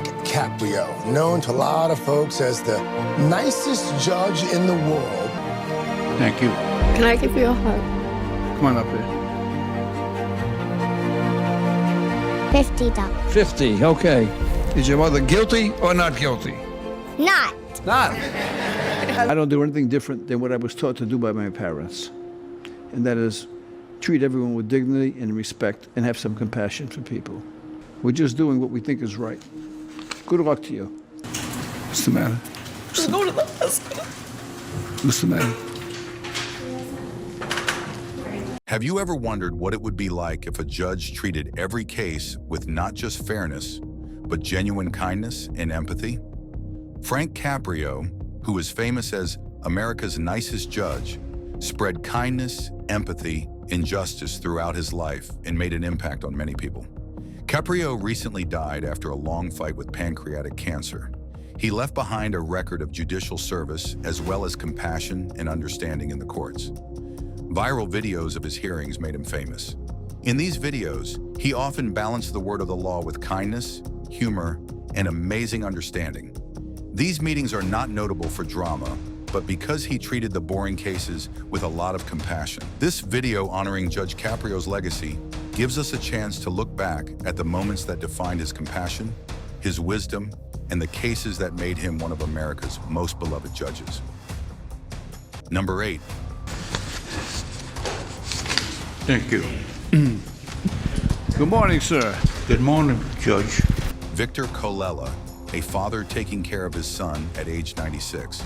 Frank Caprio, known to a lot of folks as the nicest judge in the world. Thank you. Can I give you a hug? Come on up here. $50. 50, okay. Is your mother guilty or not guilty? Not. Not. I don't do anything different than what I was taught to do by my parents. And that is treat everyone with dignity and respect and have some compassion for people. We're just doing what we think is right. Good luck to you. What's the matter? Just go to the hospital. What's the matter? Have you ever wondered what it would be like if a judge treated every case with not just fairness, but genuine kindness and empathy? Frank Caprio, who is famous as America's nicest judge, spread kindness, empathy, and justice throughout his life and made an impact on many people. Caprio recently died after a long fight with pancreatic cancer. He left behind a record of judicial service as well as compassion and understanding in the courts. Viral videos of his hearings made him famous. In these videos, he often balanced the word of the law with kindness, humor, and amazing understanding. These meetings are not notable for drama, but because he treated the boring cases with a lot of compassion. This video honoring Judge Caprio's legacy gives us a chance to look back at the moments that defined his compassion, his wisdom, and the cases that made him one of America's most beloved judges. Number 8. Thank you. Good morning, sir. Good morning, Judge. Victor Colella, a father taking care of his son at age 96.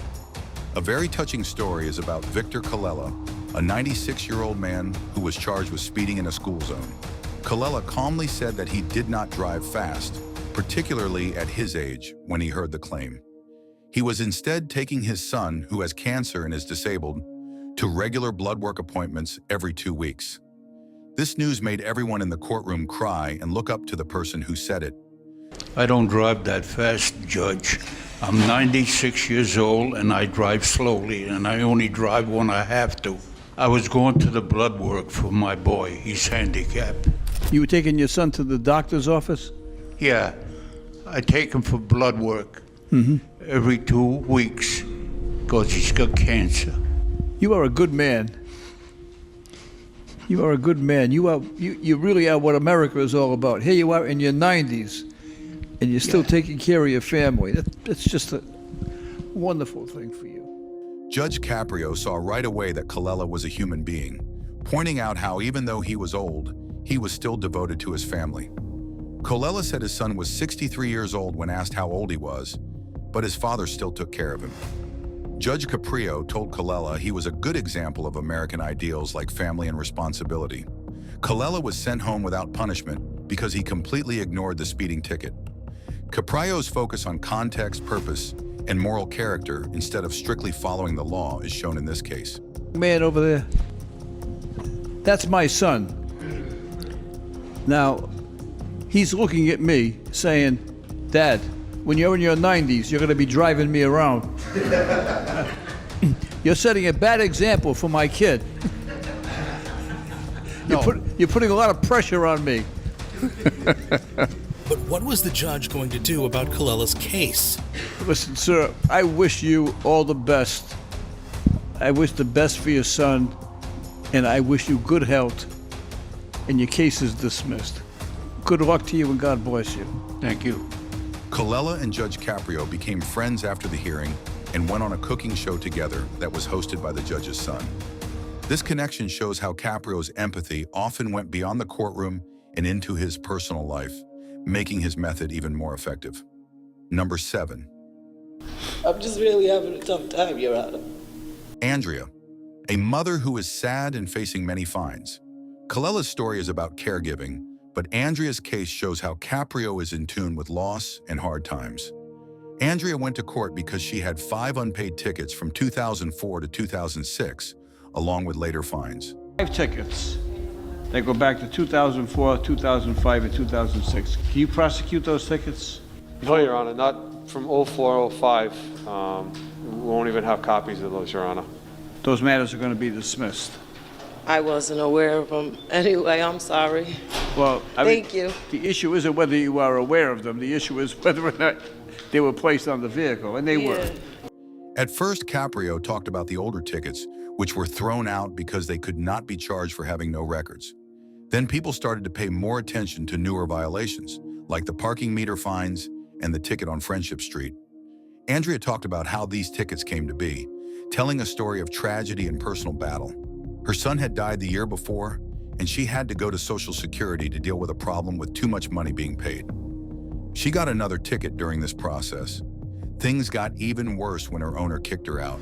A very touching story is about Victor Colella, a 96-year-old man who was charged with speeding in a school zone. Colella calmly said that he did not drive fast, particularly at his age when he heard the claim. He was instead taking his son, who has cancer and is disabled, to regular blood work appointments every 2 weeks. This news made everyone in the courtroom cry and look up to the person who said it. I don't drive that fast, Judge. I'm 96 years old and I drive slowly, and I only drive when I have to. I was going to the blood work for my boy. He's handicapped. You were taking your son to the doctor's office? Yeah, I take him for blood work every 2 weeks because he's got cancer. You are a good man. You are a good man. You really are what America is all about. Here you are in your 90s, and you're still taking care of your family. That's just a wonderful thing for you. Judge Caprio saw right away that Colella was a human being, pointing out how even though he was old, he was still devoted to his family. Colella said his son was 63 years old when asked how old he was, but his father still took care of him. Judge Caprio told Colella he was a good example of American ideals like family and responsibility. Colella was sent home without punishment because he completely ignored the speeding ticket. Caprio's focus on context, purpose, and moral character instead of strictly following the law is shown in this case. Man over there, that's my son. Now, he's looking at me saying, Dad, when you're in your 90s, you're going to be driving me around. You're setting a bad example for my kid. You're putting a lot of pressure on me. But what was the judge going to do about Colella's case? Listen, sir, I wish you all the best. I wish the best for your son, and I wish you good health, and your case is dismissed. Good luck to you, and God bless you. Thank you. Colella and Judge Caprio became friends after the hearing and went on a cooking show together that was hosted by the judge's son. This connection shows how Caprio's empathy often went beyond the courtroom and into his personal life, making his method even more effective. Number 7. I'm just really having a tough time, Your Honor. Andrea, a mother who is sad and facing many fines. Colella's story is about caregiving, but Andrea's case shows how Caprio is in tune with loss and hard times. Andrea went to court because she had 5 unpaid tickets from 2004 to 2006, along with later fines. 5 tickets. They go back to 2004, 2005, and 2006. Can you prosecute those tickets? No, Your Honor, not from 04, 05. We won't even have copies of those, Your Honor. Those matters are going to be dismissed. I wasn't aware of them. Anyway, I'm sorry. Well, Thank you. The issue isn't whether you are aware of them. The issue is whether or not they were placed on the vehicle, and they were. At first, Caprio talked about the older tickets, which were thrown out because they could not be charged for having no records. Then people started to pay more attention to newer violations, like the parking meter fines and the ticket on Friendship Street. Andrea talked about how these tickets came to be, telling a story of tragedy and personal battle. Her son had died the year before, and she had to go to Social Security to deal with a problem with too much money being paid. She got another ticket during this process. Things got even worse when her owner kicked her out,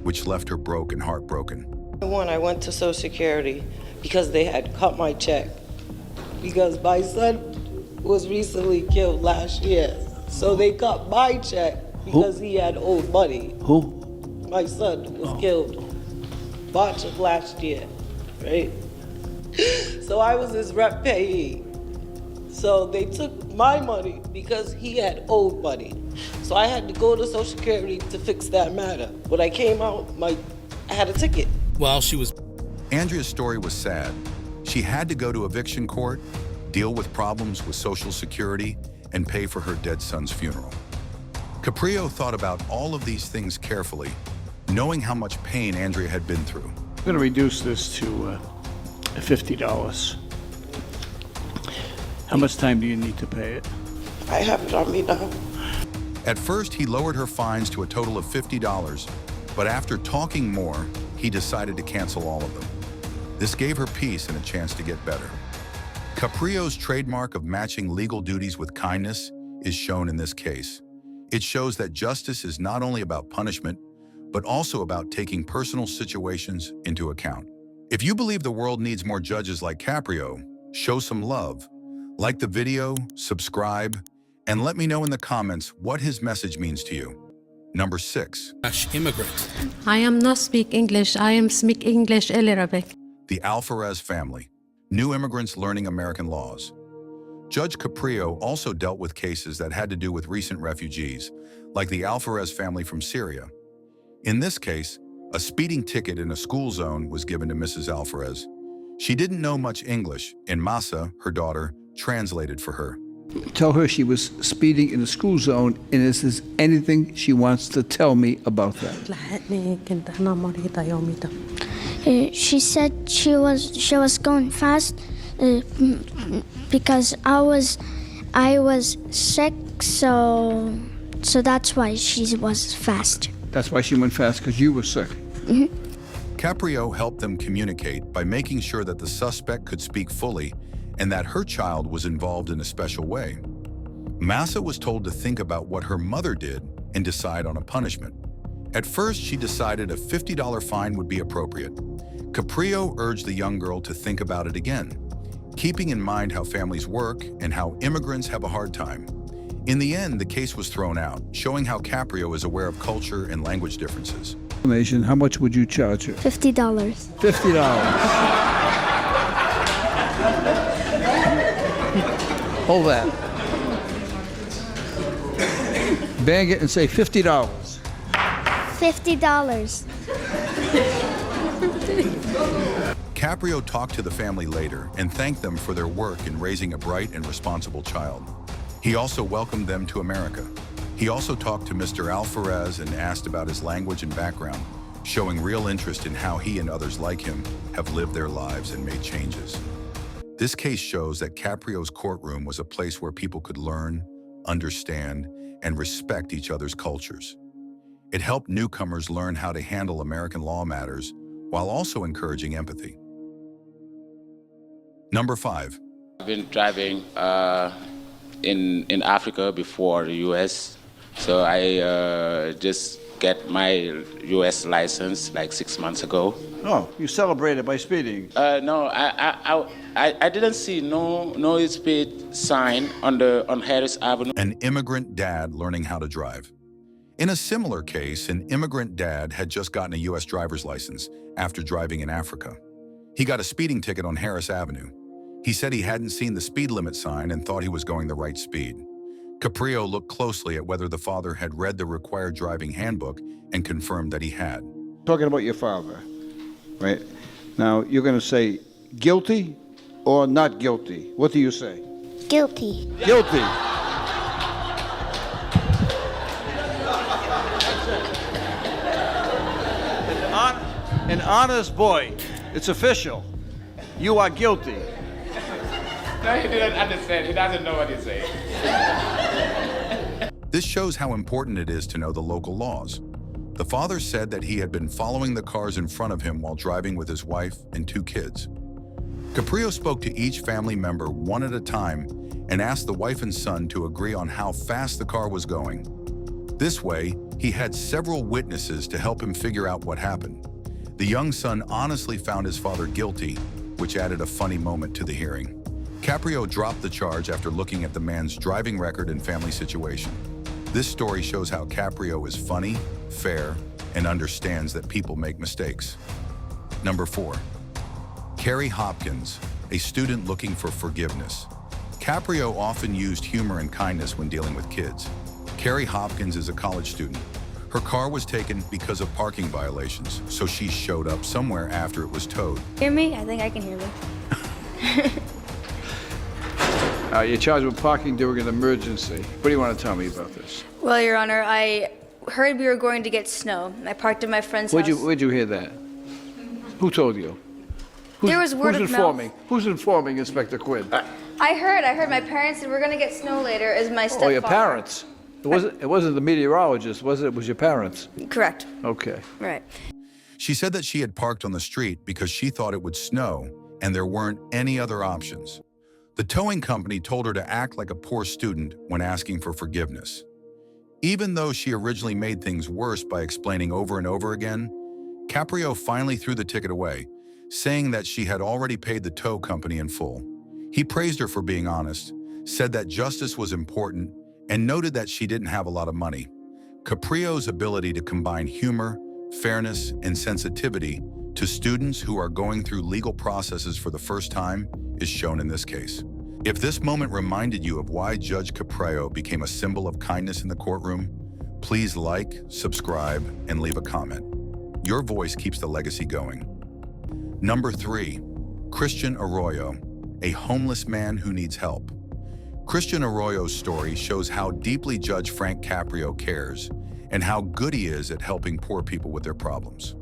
which left her broke and heartbroken. I went to Social Security because they had cut my check. Because my son was recently killed last year. So they cut my check because he had owed money. Who? My son was killed March of last year, right? So I was his rep payee. So they took my money because he had owed money. So I had to go to Social Security to fix that matter. When I came out, I had a ticket. While she was Andrea's story was sad. She had to go to eviction court, deal with problems with Social Security, and pay for her dead son's funeral. Caprio thought about all of these things carefully, knowing how much pain Andrea had been through. I'm going to reduce this to $50. How much time do you need to pay it? I have it on me now. At first, he lowered her fines to a total of $50, but after talking more, he decided to cancel all of them. This gave her peace and a chance to get better. Caprio's trademark of matching legal duties with kindness is shown in this case. It shows that justice is not only about punishment, but also about taking personal situations into account. If you believe the world needs more judges like Caprio, show some love. Like the video, subscribe, and let me know in the comments what his message means to you. Number 6. immigrant. I am not speak English. I am speak English a little bit. The Alvarez family. New immigrants learning American laws. Judge Caprio also dealt with cases that had to do with recent refugees, like the Alvarez family from Syria. In this case, a speeding ticket in a school zone was given to Mrs. Alvarez. She didn't know much English, and Masa, her daughter, translated for her. Tell her she was speeding in a school zone, and this is anything she wants to tell me about that. She said she was going fast because I was sick, so that's why she was fast. That's why she went fast, because you were sick. Caprio helped them communicate by making sure that the suspect could speak fully and that her child was involved in a special way. Massa was told to think about what her mother did and decide on a punishment. At first, she decided a $50 fine would be appropriate. Caprio urged the young girl to think about it again, keeping in mind how families work and how immigrants have a hard time. In the end, the case was thrown out, showing how Caprio is aware of culture and language differences. How much would you charge her? $50. $50. Hold that. Bang it and say $50. $50. Caprio talked to the family later and thanked them for their work in raising a bright and responsible child. He also welcomed them to America. He also talked to Mr. Alvarez and asked about his language and background, showing real interest in how he and others like him have lived their lives and made changes. This case shows that Caprio's courtroom was a place where people could learn, understand, and respect each other's cultures. It helped newcomers learn how to handle American law matters while also encouraging empathy. Number 5. I've been driving in Africa before the U.S., so I just get my U.S. license like 6 months ago. Oh, you celebrated by speeding? No, I didn't see no speed sign on Harris Avenue. An immigrant dad learning how to drive. In a similar case, an immigrant dad had just gotten a U.S. driver's license after driving in Africa. He got a speeding ticket on Harris Avenue. He said he hadn't seen the speed limit sign and thought he was going the right speed. Caprio looked closely at whether the father had read the required driving handbook and confirmed that he had. Talking about your father, right? Now, you're going to say guilty or not guilty. What do you say? Guilty. Guilty. An honest boy. It's official. You are guilty. No, he didn't understand. He doesn't know what he's saying. This shows how important it is to know the local laws. The father said that he had been following the cars in front of him while driving with his wife and 2 kids. Caprio spoke to each family member one at a time and asked the wife and son to agree on how fast the car was going. This way, he had several witnesses to help him figure out what happened. The young son honestly found his father guilty, which added a funny moment to the hearing. Caprio dropped the charge after looking at the man's driving record and family situation. This story shows how Caprio is funny, fair, and understands that people make mistakes. Number 4. Carrie Hopkins, a student looking for forgiveness. Caprio often used humor and kindness when dealing with kids. Carrie Hopkins is a college student. Her car was taken because of parking violations, so she showed up somewhere after it was towed. Hear me? I think I can hear me. You're charged with parking during an emergency. What do you want to tell me about this? Well, Your Honor, I heard we were going to get snow. I parked at my friend's house. Where'd you hear that? Who told you? There was word of mouth. Who's informing Inspector Quinn? I heard my parents said we're going to get snow later as my stepfather. Oh, your parents. It wasn't the meteorologist, was it? It was your parents. Correct. Okay. Right. She said that she had parked on the street because she thought it would snow and there weren't any other options. The towing company told her to act like a poor student when asking for forgiveness. Even though she originally made things worse by explaining over and over again, Caprio finally threw the ticket away, saying that she had already paid the tow company in full. He praised her for being honest, said that justice was important, and noted that she didn't have a lot of money. Caprio's ability to combine humor, fairness, and sensitivity to students who are going through legal processes for the first time is shown in this case. If this moment reminded you of why Judge Caprio became a symbol of kindness in the courtroom, please like, subscribe, and leave a comment. Your voice keeps the legacy going. Number 3, Christian Arroyo, a homeless man who needs help. Christian Arroyo's story shows how deeply Judge Frank Caprio cares and how good he is at helping poor people with their problems.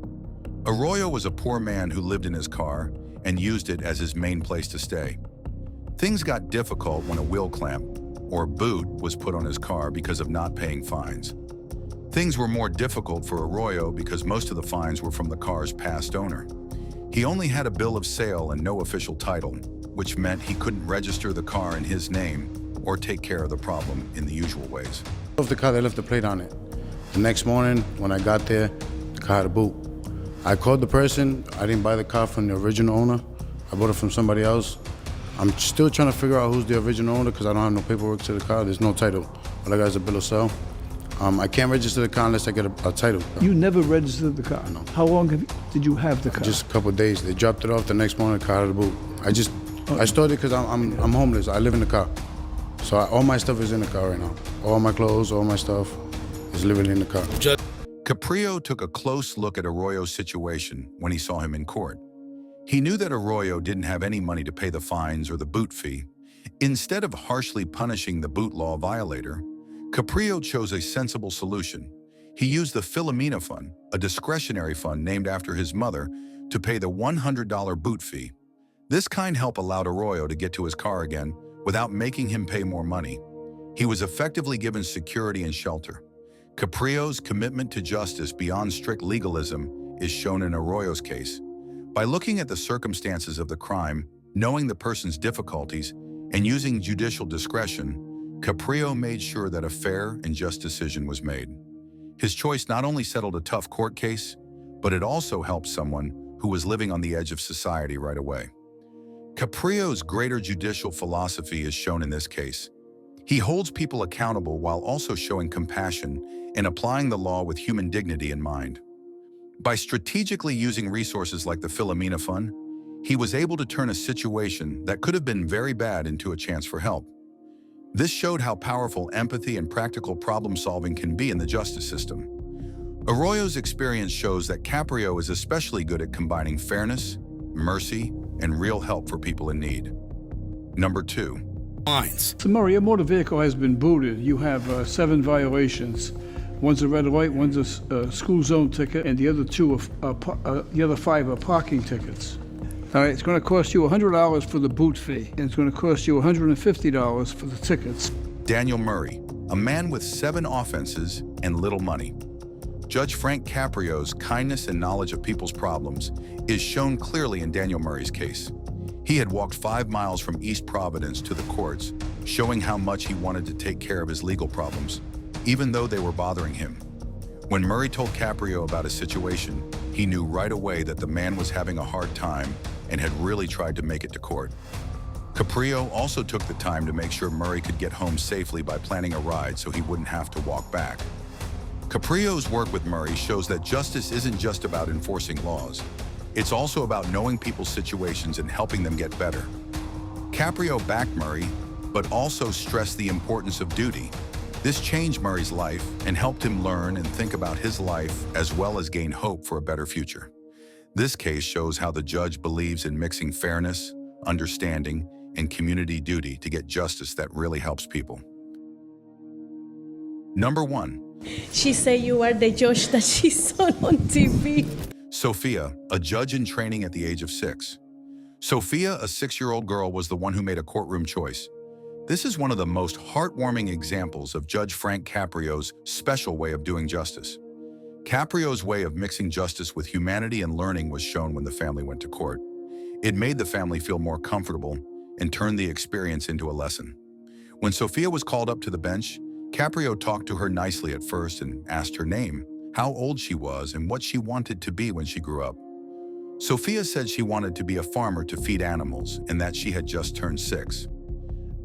Arroyo was a poor man who lived in his car and used it as his main place to stay. Things got difficult when a wheel clamp, or boot, was put on his car because of not paying fines. Things were more difficult for Arroyo because most of the fines were from the car's past owner. He only had a bill of sale and no official title, which meant he couldn't register the car in his name or take care of the problem in the usual ways. Off the car, they left the plate on it. The next morning, when I got there, the car had a boot. I called the person. I didn't buy the car from the original owner. I bought it from somebody else. I'm still trying to figure out who's the original owner because I don't have no paperwork to the car. There's no title. All I got is a bill of sale. I can't register the car unless I get a title. You never registered the car? No. How long did you have the car? Just a couple of days. They dropped it off. The next morning, the car had a boot. I started because I'm homeless. I live in the car. So all my stuff is in the car right now. All my clothes, all my stuff is living in the car. Caprio took a close look at Arroyo's situation when he saw him in court. He knew that Arroyo didn't have any money to pay the fines or the boot fee. Instead of harshly punishing the boot law violator, Caprio chose a sensible solution. He used the Philomena Fund, a discretionary fund named after his mother, to pay the $100 boot fee. This kind help allowed Arroyo to get to his car again without making him pay more money. He was effectively given security and shelter. Caprio's commitment to justice beyond strict legalism is shown in Arroyo's case. By looking at the circumstances of the crime, knowing the person's difficulties, and using judicial discretion, Caprio made sure that a fair and just decision was made. His choice not only settled a tough court case, but it also helped someone who was living on the edge of society right away. Caprio's greater judicial philosophy is shown in this case. He holds people accountable while also showing compassion and applying the law with human dignity in mind. By strategically using resources like the Philomena Fund, he was able to turn a situation that could have been very bad into a chance for help. This showed how powerful empathy and practical problem-solving can be in the justice system. Arroyo's experience shows that Caprio is especially good at combining fairness, mercy, and real help for people in need. Number 2. So Murray, your motor vehicle has been booted. You have 7 violations. One's a red light, one's a school zone ticket, and the other 5 are parking tickets. All right, it's going to cost you $100 for the boot fee, and it's going to cost you $150 for the tickets. Daniel Murray, a man with 7 offenses and little money. Judge Frank Caprio's kindness and knowledge of people's problems is shown clearly in Daniel Murray's case. He had walked 5 miles from East Providence to the courts, showing how much he wanted to take care of his legal problems, even though they were bothering him. When Murray told Caprio about his situation, he knew right away that the man was having a hard time and had really tried to make it to court. Caprio also took the time to make sure Murray could get home safely by planning a ride so he wouldn't have to walk back. Caprio's work with Murray shows that justice isn't just about enforcing laws. It's also about knowing people's situations and helping them get better. Caprio backed Murray, but also stressed the importance of duty. This changed Murray's life and helped him learn and think about his life as well as gain hope for a better future. This case shows how the judge believes in mixing fairness, understanding, and community duty to get justice that really helps people. Number 1. She said you are the judge that she saw on TV. Sophia, a judge in training at the age of 6. Sophia, a 6-year-old girl, was the one who made a courtroom choice. This is one of the most heartwarming examples of Judge Frank Caprio's special way of doing justice. Caprio's way of mixing justice with humanity and learning was shown when the family went to court. It made the family feel more comfortable and turned the experience into a lesson. When Sophia was called up to the bench, Caprio talked to her nicely at first and asked her name, how old she was, and what she wanted to be when she grew up. Sophia said she wanted to be a farmer to feed animals and that she had just turned 6.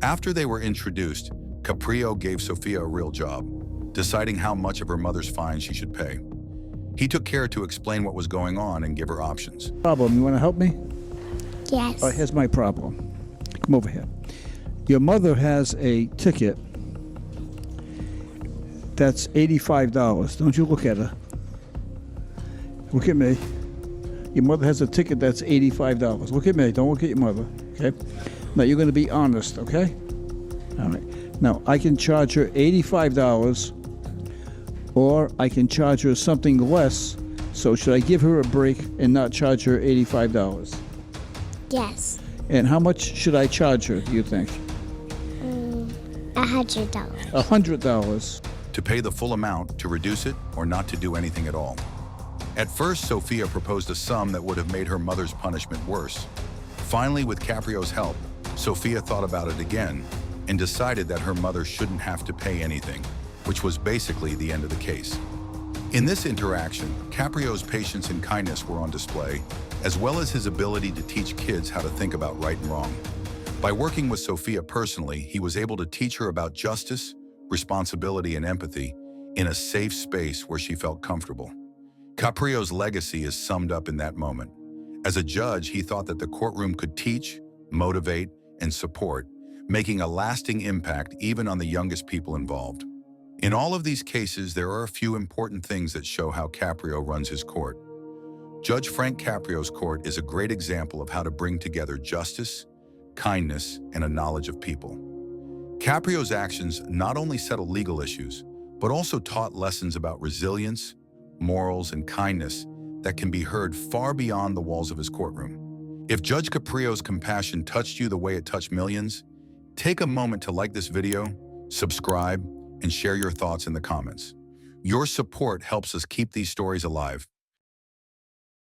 After they were introduced, Caprio gave Sophia a real job, deciding how much of her mother's fine she should pay. He took care to explain what was going on and give her options. Problem, you want to help me? Yes. All right, here's my problem. Come over here. Your mother has a ticket that's $85. Don't you look at her. Look at me. Your mother has a ticket that's $85. Look at me. Don't look at your mother. Okay? Now, you're going to be honest, okay? All right. Now, I can charge her $85, or I can charge her something less. So should I give her a break and not charge her $85? Yes. And how much should I charge her, do you think? $100. $100. To pay the full amount, to reduce it, or not to do anything at all. At first, Sophia proposed a sum that would have made her mother's punishment worse. Finally, with Caprio's help, Sophia thought about it again and decided that her mother shouldn't have to pay anything, which was basically the end of the case. In this interaction, Caprio's patience and kindness were on display, as well as his ability to teach kids how to think about right and wrong. By working with Sophia personally, he was able to teach her about justice, responsibility, and empathy in a safe space where she felt comfortable. Caprio's legacy is summed up in that moment. As a judge, he thought that the courtroom could teach, motivate, and support, making a lasting impact even on the youngest people involved. In all of these cases, there are a few important things that show how Caprio runs his court. Judge Frank Caprio's court is a great example of how to bring together justice, kindness, and a knowledge of people. Caprio's actions not only settled legal issues, but also taught lessons about resilience, morals, and kindness that can be heard far beyond the walls of his courtroom. If Judge Caprio's compassion touched you the way it touched millions, take a moment to like this video, subscribe, and share your thoughts in the comments. Your support helps us keep these stories alive.